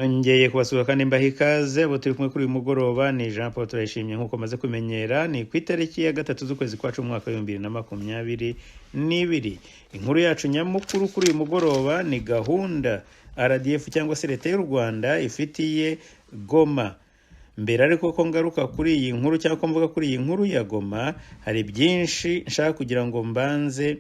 Nongeye kubasuka kandi mbaha ikaze abo turi kumwe kuri uyu mugoroba ni Jean Paul turashimye nk'uko maze kumenyera ni ku itariki ya 3 z'ukwezi kwa 10 umwaka wa 2022. Inkuru yacu nyamukuru kuri uyu mugoroba ni gahunda RDF cyangwa se leta y'u Rwanda ifitiye Goma. Mbere ariko ko ngaruka kuri iyi nkuru cyangwa ko mvuga kuri iyi nkuru ya Goma, hari byinshi nshaka kugira ngo mbanze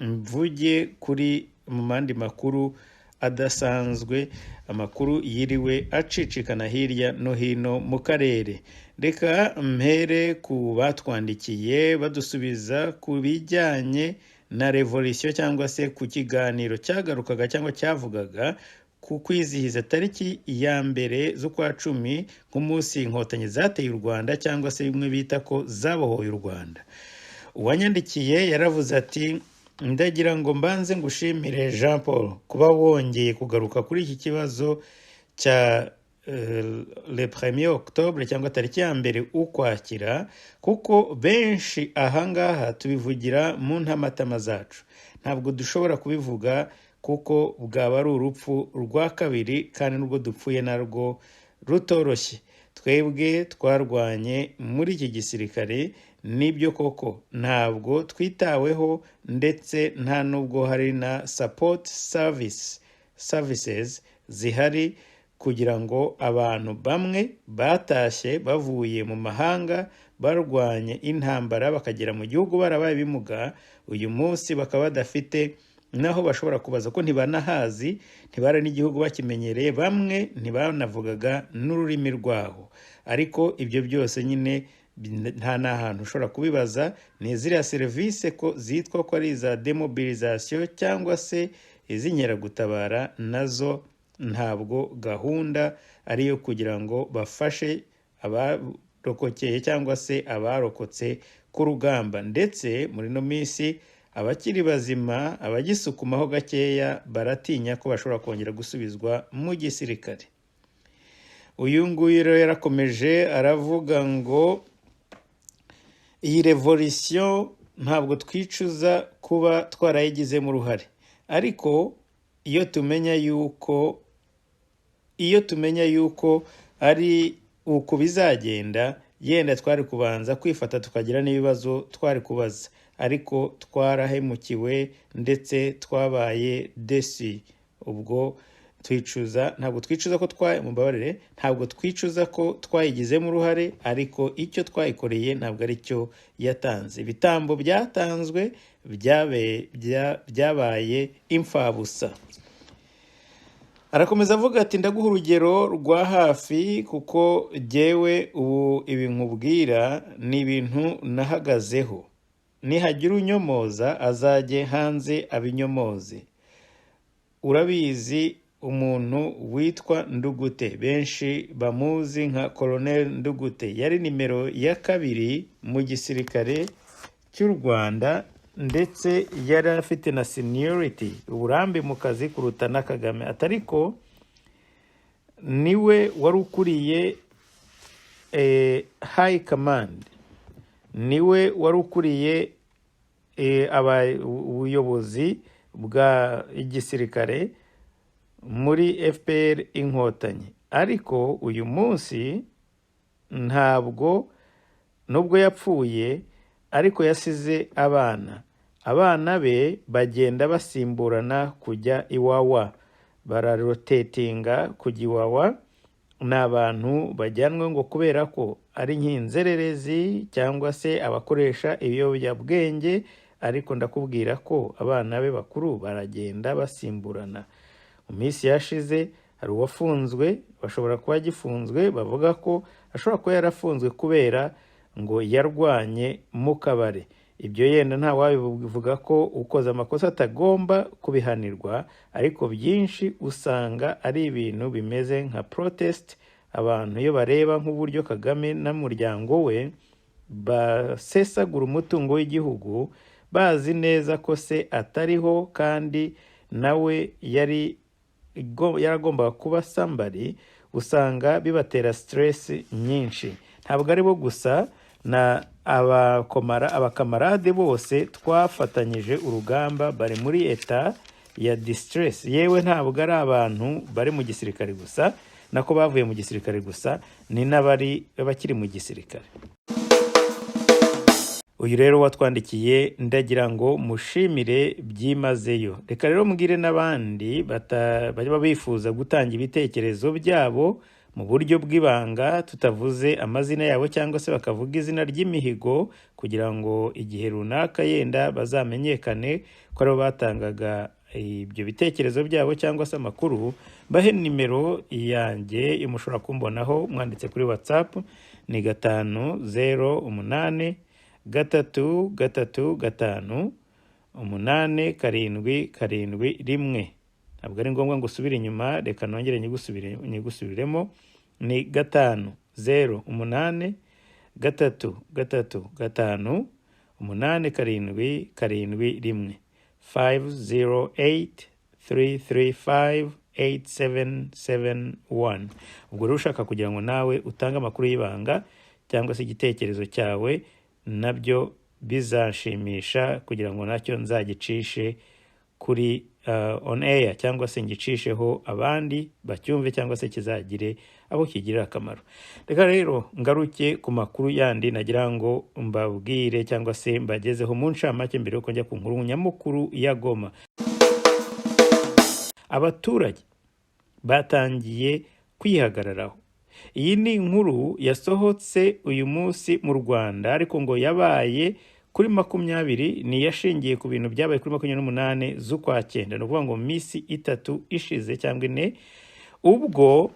mvuge kuri mu mandi makuru adasanzwe, amakuru yiriwe acicikana hirya no hino mu karere. Reka mpere ku batwandikiye badusubiza ku bijyanye na revolution cyangwa se ku kiganiro cyagarukaga cyangwa cyavugaga ku kwizihiza tariki ya mbere z'ukwa 10 nk'umunsi inkotanyi zateye u Rwanda cyangwa se bimwe bita ko zabohoye u Rwanda. Uwanyandikiye yaravuze ati ndagira ngo mbanze ngushimire Jean Paul kuba wongeye kugaruka kuri iki kibazo cya le 1er Octobre cyangwa tariki ya mbere ukwakira, kuko benshi ahangaha tubivugira mu ntamatama zacu, ntabwo dushobora kubivuga kuko bwaba ari urupfu rwa kabiri kandi nubwo dupfuye narwo rutoroshye. Twebwe twarwanye muri iki gisirikare, nibyo koko ntabwo twitaweho ndetse nta nubwo hari na support services zihari kugira ngo abantu bamwe batashye bavuye mu mahanga barwanye intambara bakagera mu gihugu barabaye bimuga, uyu munsi bakaba badafite naho bashobora kubaza ko ntibanahazi, ntibara n'igihugu bakimenyereye, bamwe ntibanavugaga n'ururimi rwaho. Ariko ibyo byose nyine nta n'ahantu ushobora kubibaza, ni ziriya serivisi ko zitwa ko ari za demobilisation cyangwa se iz'inkeragutabara, nazo ntabwo gahunda ariyo kugira ngo bafashe abarokokeye cyangwa se abarokotse ku rugamba. Ndetse muri no minsi abakiri bazima abagisukumaho gakeya baratinya ko bashobora kongera gusubizwa mu gisirikare. Uyu nguyu rero yarakomeje aravuga ngo iyi revolution ntabwo twicuza kuba twarayigizemo uruhare, ariko iyo tumenya yuko ari uko bizagenda, yenda twari kubanza kwifata tukagira n'ibibazo twari kubaza, ariko twarahemukiwe ndetse twabaye desi. Ubwo ntabwo twicuza ko ntabwo twicuza ko twayigizemo uruhare, ariko icyo twayikoreye ntabwo ari cyo yatanze. Ibitambo byatanzwe byabaye imfabusa. Arakomeza avuga ati ndaguha urugero rwa hafi kuko jyewe ubu ibi nkubwira ni ibintu nahagazeho, nihagira unyomoza azajye hanze abinyomoze. Urabizi umuntu witwa Ndugute, benshi bamuzi nka Colonel Ndugute, yari nimero ya 2 mu gisirikare cy'u Rwanda ndetse yari afite na seniority, uburambe mu kazi kuruta na Kagame. Atariko niwe wari ukuriye high command, niwe wari ukuriye ubuyobozi bwa igisirikare muri FPR inkotanyi. Ariko uyu munsi ntabwo, nubwo yapfuye ariko yasize abana be bagenda basimburana kujya iwawa, bararotatinga kujya iwawa. Ni abantu bajyanwe ngo kubera ko ari nk'inzererezi cyangwa se abakoresha ibiyobyabwenge, ariko ndakubwira ko abana be bakuru baragenda basimburana. Mu minsi yashize hari uwafunzwe, bashobora kuba agifunzwe, bavuga ko ashobora kuba yarafunzwe kubera ngo yarwanye mu kabare. Ibyo yenda nta wabivuga ko ukoze amakosa atagomba kubihanirwa, ariko byinshi usanga ari ibintu bimeze nka protest. Abantu iyo bareba nk'uburyo Kagame n'umuryango we basesagura umutungo w'igihugu, bazi neza ko se atariho kandi nawe yaragombaga kuba somebody, usanga bibatera stress nyinshi. Ntabwo ari bo gusa, na abakamarade bose twafatanyije urugamba bari muri eta ya distress. Yewe ntabwo ari abantu bari mu gisirikare gusa, nako bavuye mu gisirikare gusa, ni n'abari bakiri mu gisirikare. Uyu rero watwandikiye ndagira ngo mushimire byimazeyo. Reka rero mbwire n'abandi bajya bifuza gutanga ibitekerezo byabo mu buryo bw'ibanga, tutavuze amazina yabo cyangwa se bakavuga izina ry'imihigo, kugira ngo igihe runaka yenda bazamenyekane ko aribo batangaga ibyo bitekerezo byabo cyangwa se amakuru. Bahe nimero yanjye mushobora kumbonaho, mwanditse kuri WhatsApp ni 508 gatatu gatatu gatanu 877 ntabwo ari ngombwa ngo usubire inyuma, reka nongere nyigusubiremo, ni 508 gatatu gatatu gatanu 877 508-335-8771. Ubwo rero ushaka kugira ngo nawe utange amakuru y'ibanga cyangwa se igitekerezo cyawe, nabyo bizashimisha kugira ngo nacyo nzagicishe kuri on air cyangwa se ngicisheho abandi bacyumve cyangwa se kizagire abo kigirira akamaro. Reka rero ngaruke ku makuru yandi nagira ngo mbabwire cyangwa se mbagezeho mu ncamake mbere yuko njya ku nkuru nyamukuru ya Goma. Abaturage batangiye kwihagararaho. Iyi ni inkuru yasohotse uyu munsi mu Rwanda, ariko ngo yabaye kuri 20, ni yashingiye ku bintu byabaye kuri 28 z'ukwa 9, no kuvuga ngo misi 3 ishize cyangwa 4, ubwo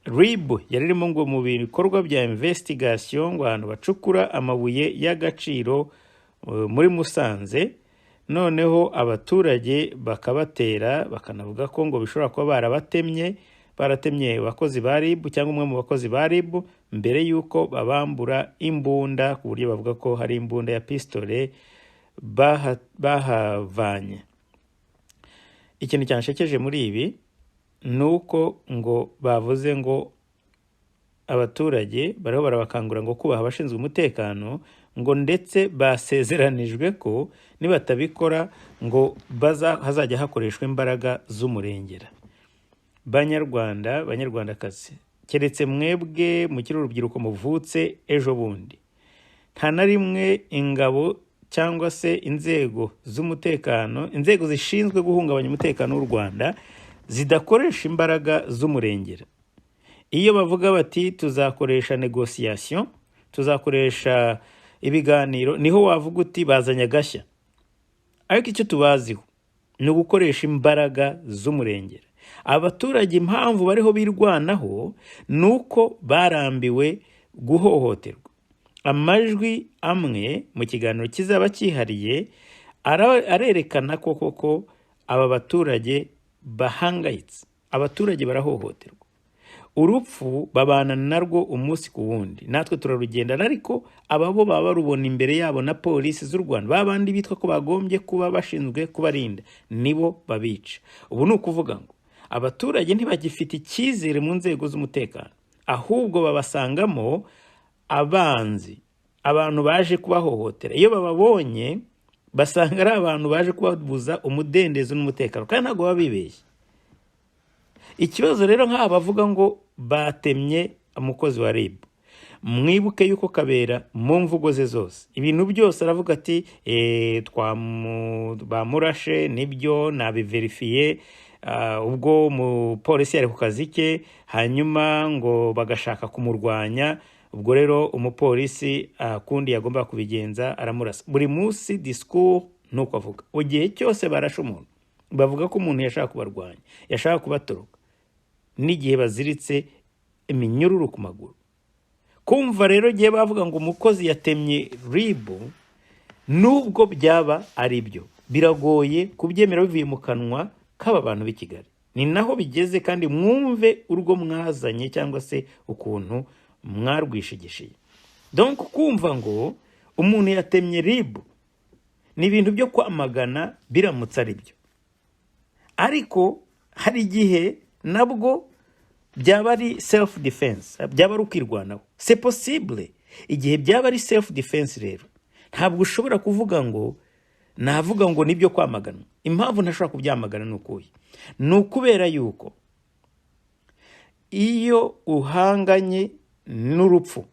RIB yaririmo ngo mu bikorwa bya investigation ngo abantu bacukura amabuye y'agaciro muri Musanze, noneho abaturage bakabatera, bakanavuga ko ngo bishobora kuba baratemye abakozi ba RIB cyangwa umwe mu bakozi ba RIB mbere yuko babambura imbunda, ku buryo bavuga ko hari imbunda ya pistole bahavanye. Ikintu cyanshekeje muri ibi nuko ngo bavuze ngo abaturage bariho barabakangura ngo kubaha abashinzwe umutekano, ngo ndetse basezeranijwe ko nibatabikora ngo hazajya hakoreshwa imbaraga z'umurengera. Banyarwandakazi, keretse mwebwe mukiri urubyiruko muvutse ejo bundi, nta na rimwe ingabo cyangwa se inzego z'umutekano, inzego zishinzwe guhungabanya umutekano w'u Rwanda zidakoresha imbaraga z'umurengera. Iyo bavuga bati tuzakoresha negotiation, tuzakoresha ibiganiro, niho wavuga uti bazanye agashya. Ariko icyo tubaziho ni ugukoresha imbaraga z'umurengera. Abaturage impamvu bariho birwanaho nuko barambiwe guhohoterwa. Amajwi amwe mu kiganiro kizaba cyihariye arerekana koko aba baturage bahangayitse. Abaturage barahohoterwa, urupfu babana narwo umunsi ku wundi, natwe turarugendana, ariko ababo baba barubona imbere yabo na polisi z'u Rwanda, babandi bitwa ko bagombye kuba bashinzwe kubarinda, nibo babica. Ubu ni ukuvuga ngo abaturage ntibagifite icyizere mu nzego z'umutekano, ahubwo babasangamo abanzi, abantu baje kubahohotera. Iyo bababonye basanga ari abantu baje kubabuza umudendezo n'umutekano, kandi ntabwo babibeshye. Ikibazo rero nk'aba bavuga ngo batemye umukozi wa RIB, mwibuke yuko Kabera mu mvugo ze zose ibintu byose aravuga ati bamurashe, nibyo nabiverifiye, ubwo umupolisi yari ku kazi ke, hanyuma ngo bagashaka kumurwanya, ubwo rero umupolisi kundi yagomba kubigenza aramurasa. Buri munsi discours nuko avuga, igihe cyose barashe umuntu bavuga ko umuntu yashaka kubarwanya, yashaka kubatoroka, n'igihe baziritse iminyururu ku maguru. Kumva rero gihe bavuga ngo umukozi yatemye RIB, nubwo byaba ari byo, biragoye kubyemera bivuye mu kanwa k'aba bantu b'i Kigali. Ni naho bigeze, kandi mwumve urwo mwazanye cyangwa se ukuntu mwarwishigishiye. Donc kumva ngo umuntu yatemye RIB ni ibintu byo kwamagana biramutse ari byo, ariko hari igihe nabwo byaba ari self defense, byaba ari ukwirwanaho. C'est possible. Igihe byaba ari self defense rero ntabwo ushobora kuvuga ngo navuga ngo nibyo kwamagana. impamvu ntashobora kubyamagana ni ukubera yuko iyo uhanganye n'urupfu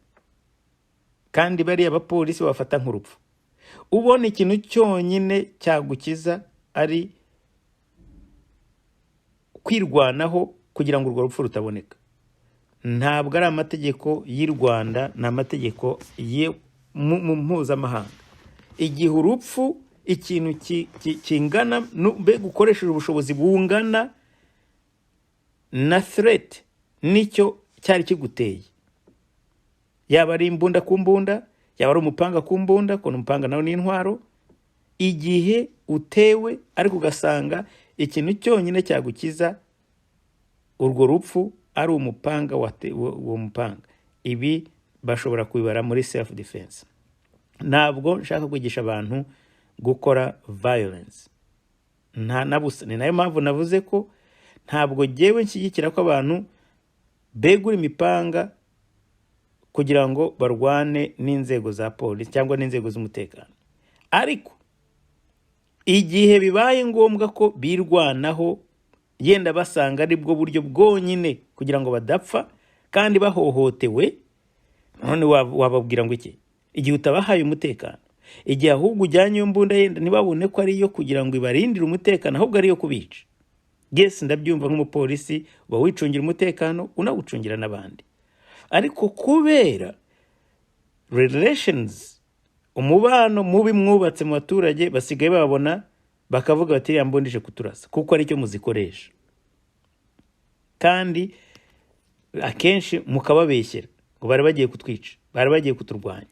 kandi bariya abapolisi bafata nk'urupfu, ubona ikintu cyonyine cyagukiza ari kwirwanaho kugira ngo urwo rupfu rutaboneka. Ntabwo ari amategeko y'u Rwanda, ni amategeko mu mpuzamahanga. Igihe urupfu ikintu kingana mbega ukoresheje ubushobozi bungana na threat nicyo cyari kiguteye, yaba ari imbunda ku mbunda, yaba ari umupanga ku mbunda, ko umupanga nawo ni intwaro, igihe utewe ariko ugasanga ikintu cyonyine cyagukiza urwo rupfu ari umupanga uwo mupanga, ibi bashobora kubibara muri self defense. Ntabwo nshaka kwigisha abantu gukora violence, ni nayo mpamvu navuze ko ntabwo jyewe nshyigikira ko abantu begura imipanga kugira ngo barwane n'inzego za polisi cyangwa n'inzego z'umutekano. Ariko igihe bibaye ngombwa ko birwanaho, yenda basanga ari bwo buryo bwonyine kugira ngo badapfa kandi bahohotewe, none wababwira ngo iki? Igihe utabahaye umutekano, igihe ahubwo ujyanye iyo mbunda yenda ntibabone ko ari iyo kugira ngo ibarindire umutekano, ahubwo ari iyo kubica. Yes, ndabyumva nk'umupolisi uba wicungira umutekano unawucungira n'abandi. Ariko kubera relations, umubano mubi mwubatse mu baturage, basigaye babona bakavuga bati yambondije kuturasa kuko ari cyo muzikoresha, kandi akenshi mukababeshyera ngo bari bagiye kutwica, bari bagiye kuturwanya.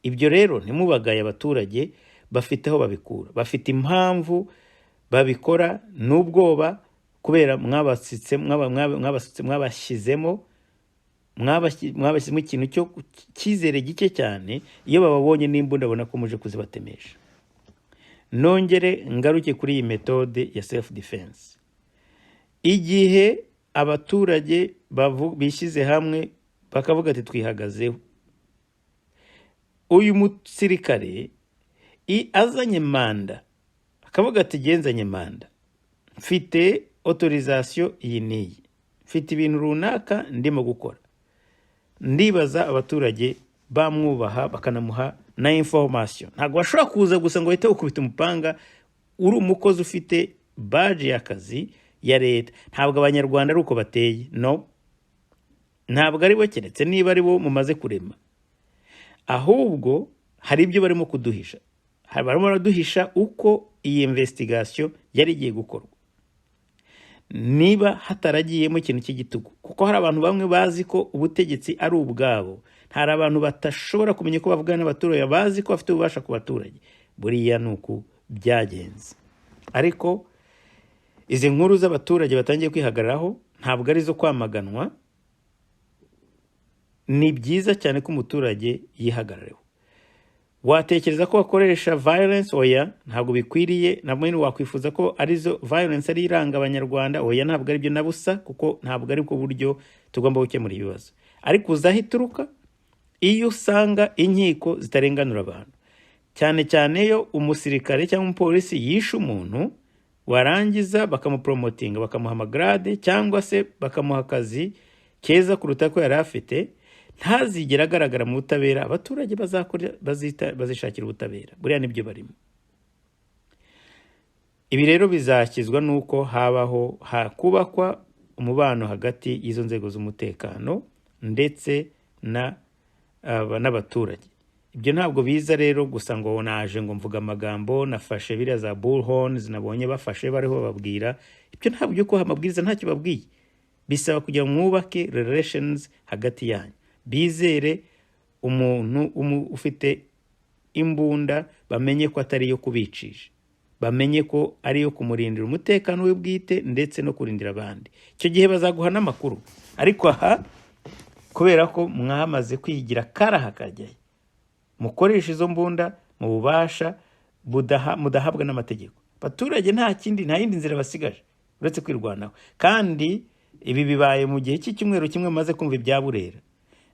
Ibyo rero ntimubagaye abaturage, bafite aho babikura, bafite impamvu babikora, n'ubwoba kubera mwabashyizemo ikintu cyo cyizere gike cyane. Iyo bababonye n'imbunda babona ko muje kuzibatemesha. Nongere ngaruke kuri iyi metode ya self defense. Igihe abaturage bishyize hamwe bakavuga ati twihagazeho, uyu musirikare azanye manda, akavuga ati genzanye manda, mfite autorisation iyi niyi, mfite ibintu runaka ndimo gukora, ndibaza abaturage bamwubaha bakanamuha na information. Ntabwo bashobora kuza gusa ngo bahite ukubita umupanga uri umukozi ufite badge y'akazi ya leta. Ntabwo abanyarwanda ari uko bateye, no, ntabwo ari bo, keretse niba ari bo mumaze kurema. Ahubwo hari ibyo barimo kuduhisha, barimo baraduhisha uko iyi investigation yari igiye gukorwa, niba hataragiyemo ikintu cy'igitugu. Kuko hari abantu bamwe bazi ko ubutegetsi ari ubwabo, hari abantu batashobora kumenya ko bavugana n'abaturage, bazi ko bafite ububasha ku baturage. Buriya nuko byagenze. Ariko izi nkuru z'abaturage batangiye kwihagararaho ntabwo ari zo kwamaganwa. Ni byiza cyane ko umuturage yihagarareho. Watekereza ko wakoresha violence? Oya, ntabwo bikwiriye. Namwe wakwifuza ko arizo violence ari iranga abanyarwanda? Oya, ntabwo ari byo nabusa, kuko ntabwo ari bwo buryo tugomba gukemura ibibazo. Ariko uzahituruka iyo usanga inkiko zitarenganura abantu, cyane cyane yo umusirikare cyangwa umupolisi yishe umuntu, warangiza bakamupromotinga, bakamuha amagrade cyangwa se bakamuha akazi keza kuruta ko yari afite, ntazigera agaragara mu butabera. Abaturage bazishakira ubutabera. Buriya nibyo barimo. Ibi rero bizakizwa nuko hakubakwa umubano hagati y'izo nzego z'umutekano ndetse n'abaturage. Ibyo ntabwo biza rero gusa ngo naje ngo mvuga amagambo, nafashe biriya za bullhorns nabonye bafashe bariho babwira. Ibyo ntabwo byo kuha amabwiriza ntacyo babwiye. Bisaba kugira mwubake relations hagati yanyu, bizere umuntu ufite imbunda, bamenye ko atari yo kubicisha, bamenye ko ari yo kumurindira umutekano we bwite ndetse no kurindira abandi. Icyo gihe bazaguha n'amakuru. Ariko aha kubera ko mwamaze kwigira karaha kajyaye, mukoresha izo mbunda mu bubasha mudahabwa n'amategeko, abaturage nta yindi nzira basigaje uretse kwirwanaho. Kandi ibi bibaye mu gihe cy'icyumweru kimwe maze kumva ibya Burera.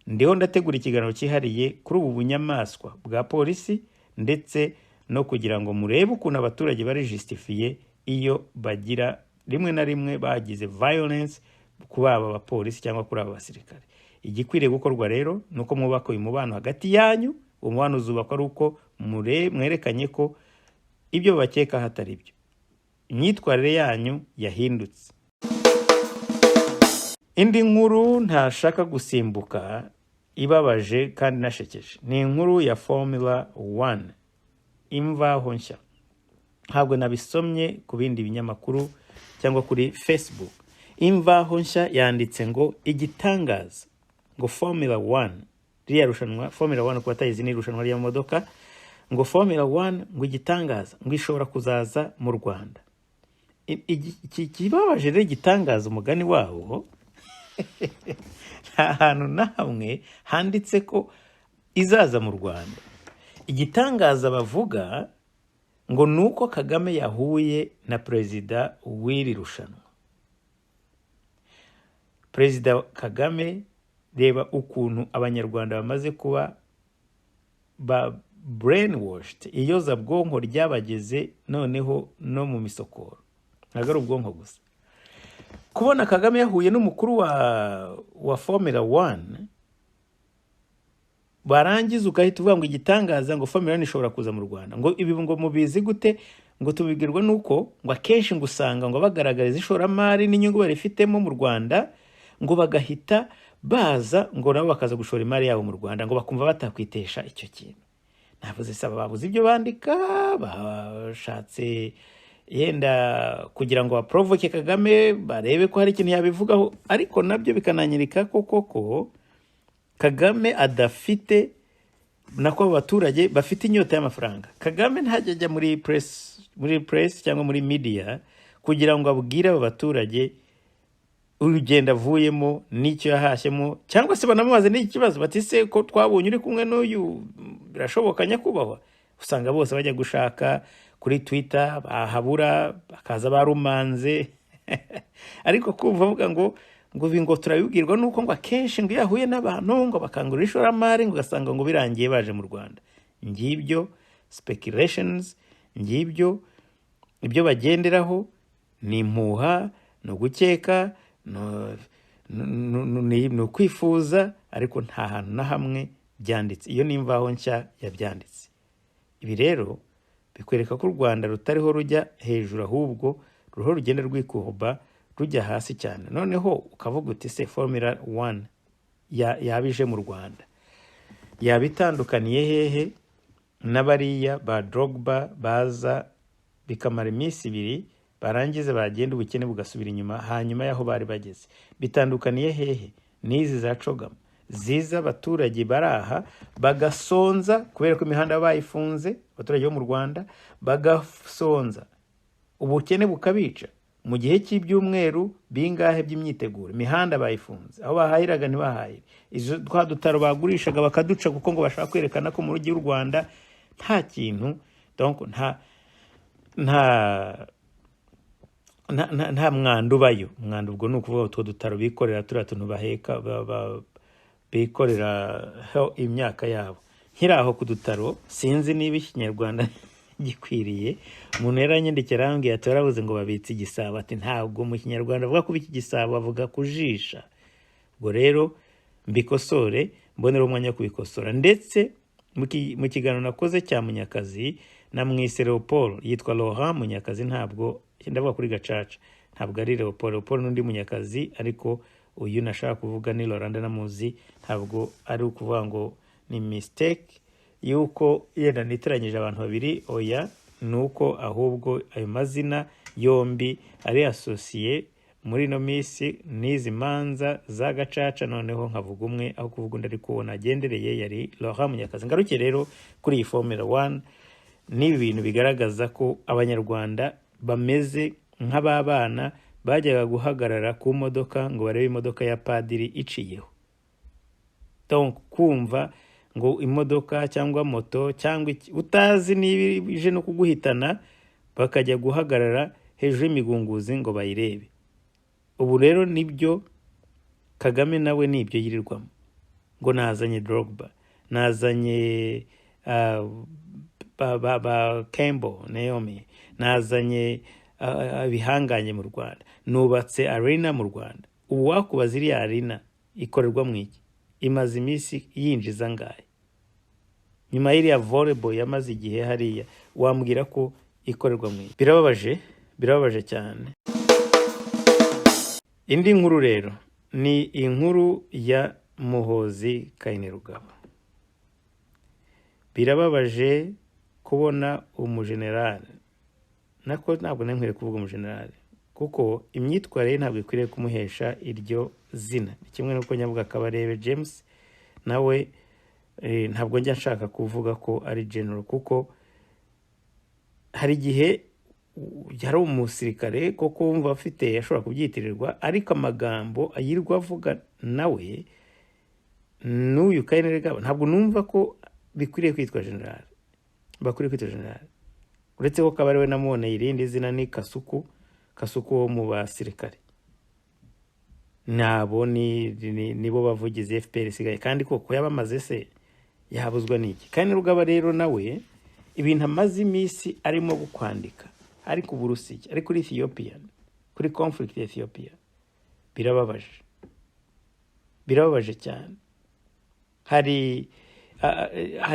Ndiho ndategura ikiganiro cyihariye kuri ubu bunyamaswa bwa polisi, ndetse no kugira ngo murebe ukuntu abaturage bari justifiye iyo bagira rimwe na rimwe bagize violence kuri aba bapolisi cyangwa kuri aba basirikare. Igikwiriye gukorwa rero nuko mwubaka uyu mubano hagati yanyu, umubano uzubakwa ari uko mwerekanye ko ibyo bakeka hatari byo, imyitwarire yanyu yahindutse. Indi nkuru ntashaka gusimbuka ibabaje kandi nashekeje ni inkuru ya Formula 1 imvaho nshya. Ntabwo nabisomye ku bindi binyamakuru cyangwa kuri Facebook. Imvaho nshya yanditse ngo igitangaza, ngo Formula 1 riya rushanwa Formula 1 kuba tayizi ni rushanwa ry'amamodoka, ngo Formula 1 ngo igitangaza ngo ishobora kuzaza mu Rwanda. Iki kibabaje rero igitangaza umugani wawo nta hantu na hamwe handitse ko izaza mu Rwanda. Igitangaza bavuga ngo nuko Kagame yahuye na perezida w'iri rushanwa. Perezida Kagame, reba ukuntu abanyarwanda bamaze kuba brainwashed, iyoza bwonko ryabageze noneho no mu misokoro, ntabwo ari ubwonko gusa. Kubona Kagame yahuye n'umukuru wa Formula 1, barangiza ugahita uvuga ngo igitangaza ngo Formula 1 ishobora kuza mu Rwanda. Ngo ibi ngo mubizi gute? Ngo tubigirwa nuko ngo akenshi ngo usanga ngo bagaragariza ishoramari n'inyungu barifitemo mu Rwanda, ngo bagahita baza ngo nabo bakaza gushora imari yabo mu Rwanda, ngo bakumva batakwitesha icyo kintu. Navuze saba babuze ibyo bandika, bashatse yenda kugira ngo baprovoke Kagame barebe ko hari ikintu yabivugaho, ariko nabyo bikananyirika koko Kagame adafite nako abaturage bafite inyota y'amafaranga. Kagame ntajya muri press cyangwa muri media kugira ngo abwire aba baturage urugendo avuyemo n'icyo yahashyemo, cyangwa se banamubaze n'ikibazo bati se ko twabonye uri kumwe n'uyu birashoboka nyakubahwa. Usanga bose bajya gushaka kuri Twitter bahabura, bakaza barumanze ariko kumva avuga ngo ngo turabibwirwa nuko ngo akenshi ngo yahuye n'abantu ngo bakangurira ishoramari ngo gasanga ngo birangiye baje mu Rwanda. Ngibyo speculations, ngibyo ibyo bagenderaho, ni impuha, no gukeka, no kwifuza, ariko nta hantu na hamwe byanditse. Iyo ni imvaho nshya yabyanditse. Ibi rero bikwereka ko u Rwanda rutariho rujya hejuru, ahubwo ruho rugenda rwikuba rujya hasi cyane. Noneho ukavuga uti se Formula 1 yabije mu Rwanda yabitandukaniye hehe n'abariya ba Drogba baza bikamara iminsi 2 barangize bagenda ubukene bugasubira inyuma, hanyuma yaho bari bageze? Bitandukaniye hehe n'izi za Cogama ziza abaturage baraha bagasonza kubera ko imihanda bayifunze, abaturage bo mu Rwanda bagasonza, ubukene bukabica mu gihe cy'ibyumweru bingahe by'imyiteguro, imihanda bayifunze, aho bahahiraga ntibahahire, izo dutaro bagurishaga bakaduca kuko ngo bashaka kwerekana ko mu rugi rw'u Rwanda nta kintu, donc nta mwandu bayo. Umwandu ubwo ni ukuvuga utwo dutaro bikorera turiya tuntu baheka bikorera imyaka yabo. Nkiraho ku dutaro sinzi niba ikinyarwanda gikwiriye, umuntu yaranyandikira arambwira ati warabuze ngo babitse igisabo, ati ntabwo mu kinyarwanda avuga kuba iki gisabo, avuga kujisha. Ubwo rero mbikosore, mbonera umwanya wo kubikosora. Ndetse mu kiganiro nakoze cya Munyakazi na mwise Leopold, yitwa Laurent Munyakazi, ntabwo ndavuga kuri Gacaca, ntabwo ari Leopold n'undi Munyakazi, ariko uyu nashaka kuvuga ni Laurent namuzi, ntabwo ari ukuvuga ngo ni mistake yuko yenda nitiranyije abantu babiri, oya, nuko ahubwo ayo mazina yombi ari associé muri no misi n'izi manza za Gacaca, noneho nkavuga umwe aho kuvuga undi, ariko nagendereye yari Laurent Munyakazi. Ngaruke rero kuri iyi Formula 1, n'ibi bintu bigaragaza ko abanyarwanda bameze nk'ababana bajyaga guhagarara ku modoka ngo barebe imodoka ya padiri iciyeho. Donc kumva ngo imodoka cyangwa moto cyangwa utazi niba ije no kuguhitana, bakajya guhagarara hejuru y'imigunguzi ngo bayirebe. Ubu rero nibyo Kagame nawe nibyo yirirwamo, ngo nazanye Drogba, nazanye ba Campbell Naomi, nazanye bihanganye mu Rwanda, nubatse arena mu Rwanda. Ubu wakubaza iriya arena ikorerwa mu iki, imaze iminsi yinjiza ngahe? Nyuma y'iriya volleyball yamaze igihe hariya, wambwira ko ikorerwa mu iki? Birababaje cyane. Indi nkuru rero ni inkuru ya Muhozi Kainerugaba. Birababaje kubona umujenerali, nako ntabwo nkwiriye kuvuga umujenerali, kuko imyitwarire ntabwo ikwiriye kumuhesha iryo zina. Kimwe nuko Nyabuga Kabarebe James nawe ntabwo njya nshaka kuvuga ko ari general, kuko hari igihe yari umusirikare koko wumva afite ashobora kubyitirirwa, ariko amagambo ayirwa avuga nawe n'uyu Kainerugaba ntabwo numva ko bikwiriye kwitwa general, bakwiriye kwitwa general. Uretse ko Kabarebe namuboneye irindi zina ni Kasuku wo mu basirikare. Nabo nibo bavugize FPR sigaye, kandi koko yabamaze se yahabuzwa n'iki? Kainerugaba rero nawe ibintu amaze iminsi arimo gukwandika, ari ku Burusiya, ari kuri Ethiopia, kuri conflict ya Ethiopia, birababaje cyane. Hari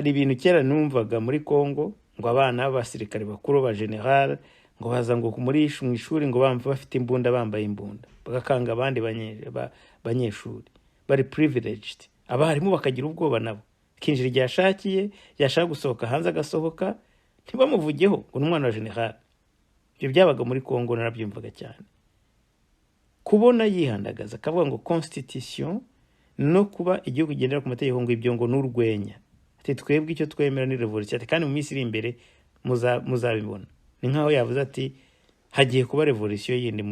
ibintu kera numvaga muri Congo ngo abana b'abasirikare bakuru ba general ngo baza ngo mu ishuri ngo bamva bafite imbunda, bambaye imbunda, bagakanga abandi banyeshuri bari privileged, abarimu bakagira ubwoba nabo, kinjira igihe ashakiye, yashaka gusohoka hanze agasohoka, ntibamuvugeho ngo n'umwana wa general. Ibyo byabaga muri Congo, narabyumvaga cyane. Kubona yihandagaza akavuga ngo constitution no kuba igihugu kigendera ku mategeko ngo ibyo ngo n'urwenya, ati twebwe icyo twemera ni revolution, ati kandi mu minsi iri imbere muzabibona. Ni nkaho yavuze ati hagiye kuba revolution yindi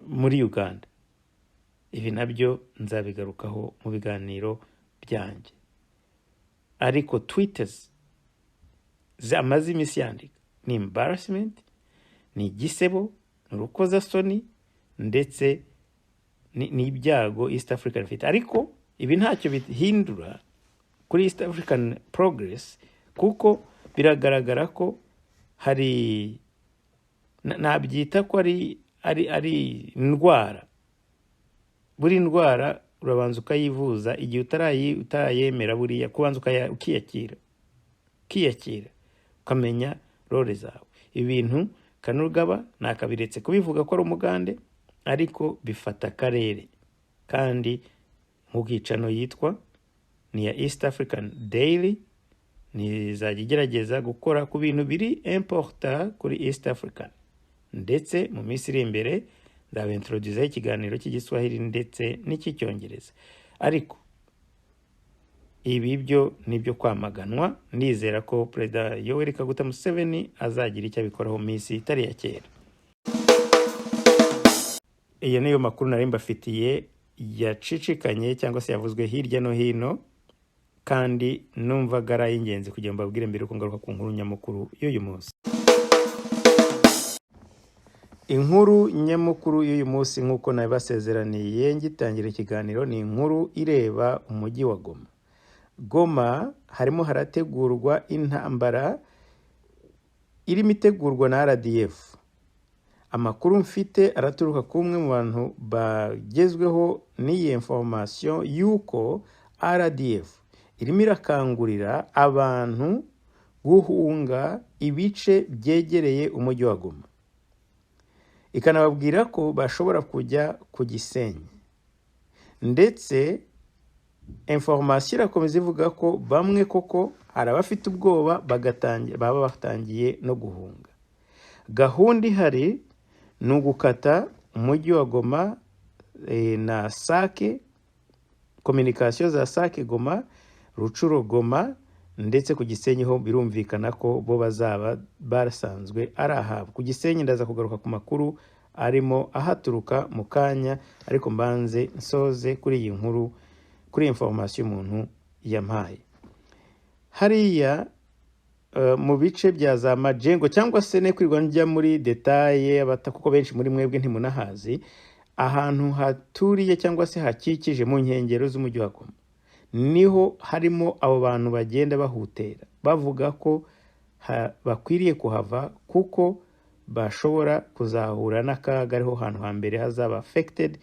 muri Uganda. Ibi nabyo nzabigarukaho mu biganiro byanjye. Ariko tweets amaze iminsi yandika ni embarrassment, ni igisebo, ni urukozasoni, ndetse ni ibyago East African ifite. Ariko ibi ntacyo bihindura kuri East African progress, kuko biragaragara ko hari nabyita ko ari indwara. Buri ndwara urabanza ukayivuza, igihe utarayemera buriya kubanza ukiyakira ukamenya role zawe. Ibintu Kainerugaba nakabiretse kubivuga ko ari umugande, ariko bifata akarere, kandi nk'ubwicano yitwa ni ya East African Daily, nizajya igerageza gukora ku bintu biri important kuri East African. Ndetse mu minsi iri imbere nzabentroduce ikiganiro cy'igiswahili ndetse n'icyongereza. Ariko ibi byo nibyo kwamaganwa. Nizera ko Perezida Yoweri Kaguta Museveni azagira icyo abikoraho mu minsi itari ya kera. Iyo niyo makuru nari mbafitiye yacicikanye cyangwa se yavuzwe hirya no hino, kandi numvaga ari ingenzi kugira ngo mbabwire mbere ko ngaruka ku nkuru nyamukuru y'uyu munsi. Inkuru nyamukuru y'uyu munsi nk'uko nabasezeraniye ngitangira ikiganiro ni inkuru ireba umujyi wa Goma. Goma harimo harategurwa intambara irimo itegurwa na RDF. Amakuru mfite araturuka kumwe mu bantu bagezweho n'iyi information yuko RDF irimo irakangurira abantu guhunga ibice byegereye umujyi wa Goma, ikanababwira ko bashobora kujya ku Gisenyi. Ndetse information irakomeza ivuga ko bamwe koko hari abafite ubwoba baba batangiye no guhunga. Gahunda ihari ni ugukata umujyi wa Goma na Sake, communication za Sake Goma, Rucuro Goma, ndetse ku Gisenyi ho birumvikana ko bo bazaba barasanzwe ari ahabo. Ku Gisenyi ndaza kugaruka ku makuru arimo ahaturuka mu kanya, ariko mbanze nsoze kuri iyi nkuru, kuri information umuntu yampaye. Hariya mu bice bya za Majengo, cyangwa se ne kwirwa njya muri detaye kuko benshi muri mwebwe ntimunahazi, ahantu haturiye cyangwa se hakikije mu nkengero z'umujyi wa Goma, niho harimo abo bantu bagenda bahutera bavuga ko bakwiriye kuhava kuko bashobora kuzahura n'akaga ariho hantu hambere hazaba affected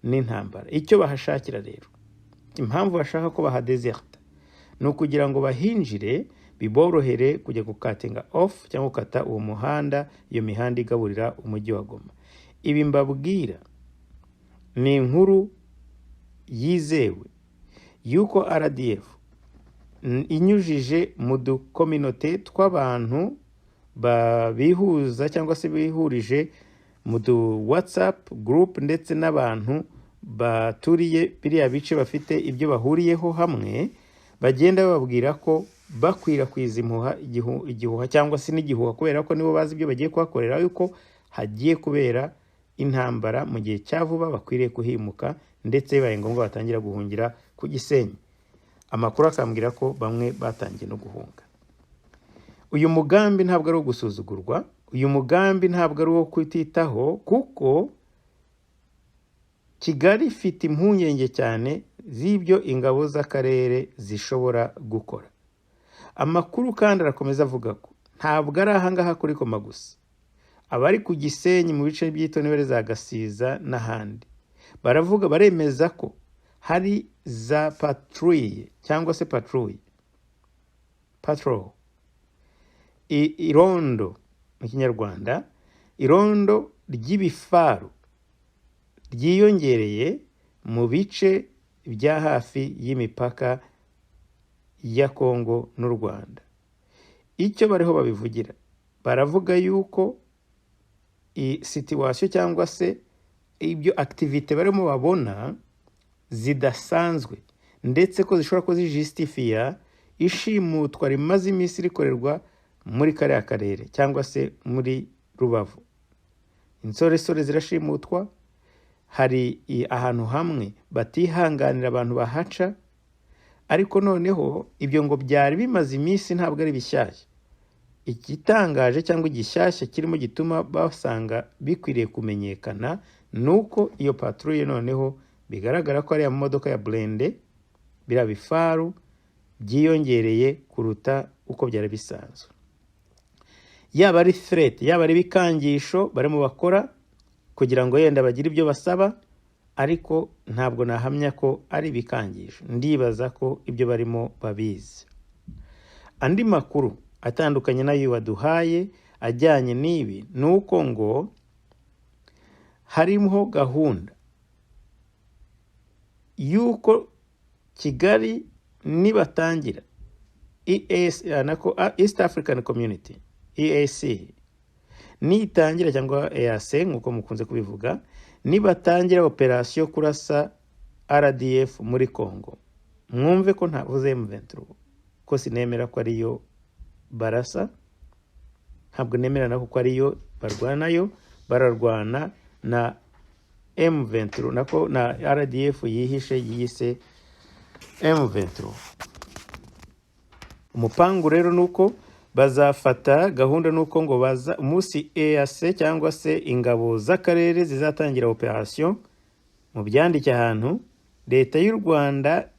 n'intambara. Icyo bahashakira rero, impamvu bashaka ko bahadeserta ni ukugira ngo bahinjire biborohere kujya gukatinga off cyangwa gukata uwo muhanda, iyo mihanda igaburira umujyi wa Goma. Ibi mbabwira ni inkuru yizewe yuko RDF inyujije mu dukominote tw'abantu bihuza cyangwa se bihurije mu WhatsApp group ndetse n'abantu baturiye biriya bice bafite ibyo bahuriyeho hamwe, bagenda bababwira ko bakwirakwiza igihuha cyangwa se n'igihuha, kubera ko nibo bazi ibyo bagiye kuhakorera, yuko hagiye kubera intambara mu gihe cya vuba, bakwiriye kuhimuka ndetse bibaye ngombwa batangira guhungira ku Gisenyi. Amakuru akambwira ko bamwe batangiye no guhunga. Uyu mugambi ntabwo ari gusuzugurwa, uyu mugambi ntabwo ari uwo kwititaho, kuko Kigali ifite impungenge cyane z'ibyo ingabo z'akarere zishobora gukora. Amakuru kandi arakomeza avuga ko ntabwo ari ahangaha kuri Goma gusa, abari ku Gisenyi mu bice by'itonebere za Gasiza n'ahandi baravuga, baremeza ko hari za patrouille cyangwa se patrol irondo mu Kinyarwanda, irondo ry'ibifaru ryiyongereye mu bice bya hafi y'imipaka ya Kongo n'u Rwanda. Icyo bariho babivugira, baravuga yuko situation cyangwa se ibyo activite barimo babona zidasanzwe, ndetse ko zishobora ko zijustifia ishimutwa rimaze iminsi rikorerwa muri kariya karere cyangwa se muri Rubavu. Insoresore zirashimutwa, hari ahantu hamwe batihanganira abantu bahaca, ariko noneho ibyo ngo byari bimaze iminsi, ntabwo ari bishyashya. Igitangaje cyangwa igishyashya kirimo gituma basanga bikwiriye kumenyekana nuko iyo patrouille noneho bigaragara ko ari ya modoka ya blende, bira bifaru byiyongereye kuruta uko byari bisanzwe. Yaba ari threat, yaba ari bikangisho barimo bakora kugira ngo yenda bagire ibyo basaba, ariko ntabwo nahamya ko ari bikangisho. Ndibaza ko ibyo barimo babizi. Andi makuru atandukanye nayo waduhaye ajyanye n'ibi nuko ngo harimo gahunda yuko Kigali nibatangira EAC nako East African Community EAC nitangira cyangwa EAC nkuko mukunze kubivuga, nibatangira operation kurasa RDF muri Kongo, mwumve ko ntavuze M23 ko sinemera ko ariyo barasa, ntabwo nemera nako ko ariyo barwanayo, bararwana na M23 nako na RDF yihishe yise M23. Umupangu rero nuko bazafata gahunda nuko ngo baza umunsi EAC cyangwa se ingabo z'akarere zizatangira operation, mu byandike ahantu leta y'u Rwanda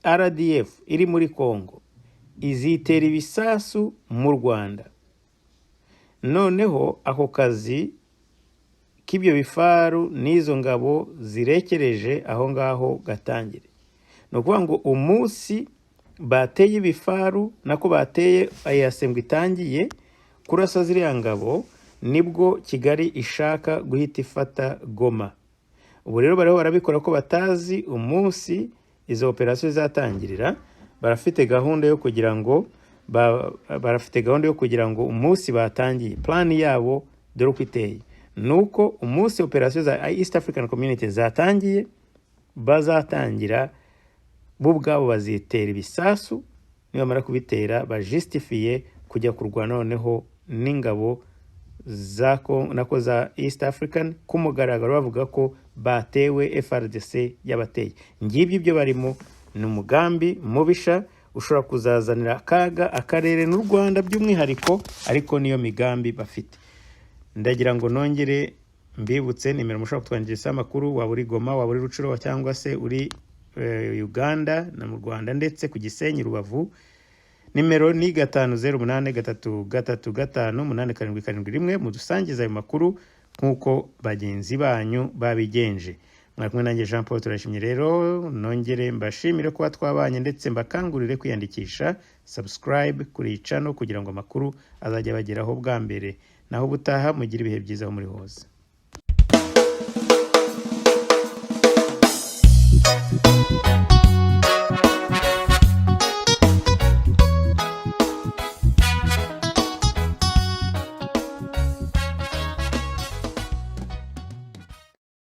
RDF iri muri Kongo izitera ibisasu mu Rwanda. Noneho ako kazi k'ibyo bifaru n'izo ngabo zirekereje aho ngaho gatangire. No kuvuga ngo umunsi bateye ibifaru nako bateye ayasembwe itangiye kurasa ziriya ngabo, nibwo Kigali ishaka guhita ifata Goma. Ubu rero bariho barabikora ko batazi umunsi izo operation zatangirira. Barafite gahunda yo kugira ngo umunsi batangiye, plan yabo dore uko iteye nuko umunsi operation za East African Community zatangiye, bazatangira bo ubwabo bazitera ibisasu, nibamara kubitera bajustifie kujya kurwana noneho n'ingabo nako za East African kumugaragaro, bavuga ko batewe FRDC yabateye. Ngibyo ibyo barimo ni umugambi mubisha ushobora kuzazanira akaga akarere n'u Rwanda by'umwihariko, ariko niyo migambi bafite. Ndagira ngo nongere mbibutse nimero mushobora kutwandikira amakuru, waba uri Goma, waba uri Rucuro cyangwa se uri Uganda na mu Rwanda ndetse ku Gisenyi, Rubavu, nimero ni 5083358771 mudusangiza ayo makuru nkuko bagenzi banyu babigenje. Mwakumwe nanjye Jean Paul turashimye rero, nongere mbashimire kuba twabanye ndetse mbakangurire kwiyandikisha subscribe kuri channel kugira ngo amakuru azajya bageraho bwa mbere. Naho butaha mugira ibihe byiza aho muri hose.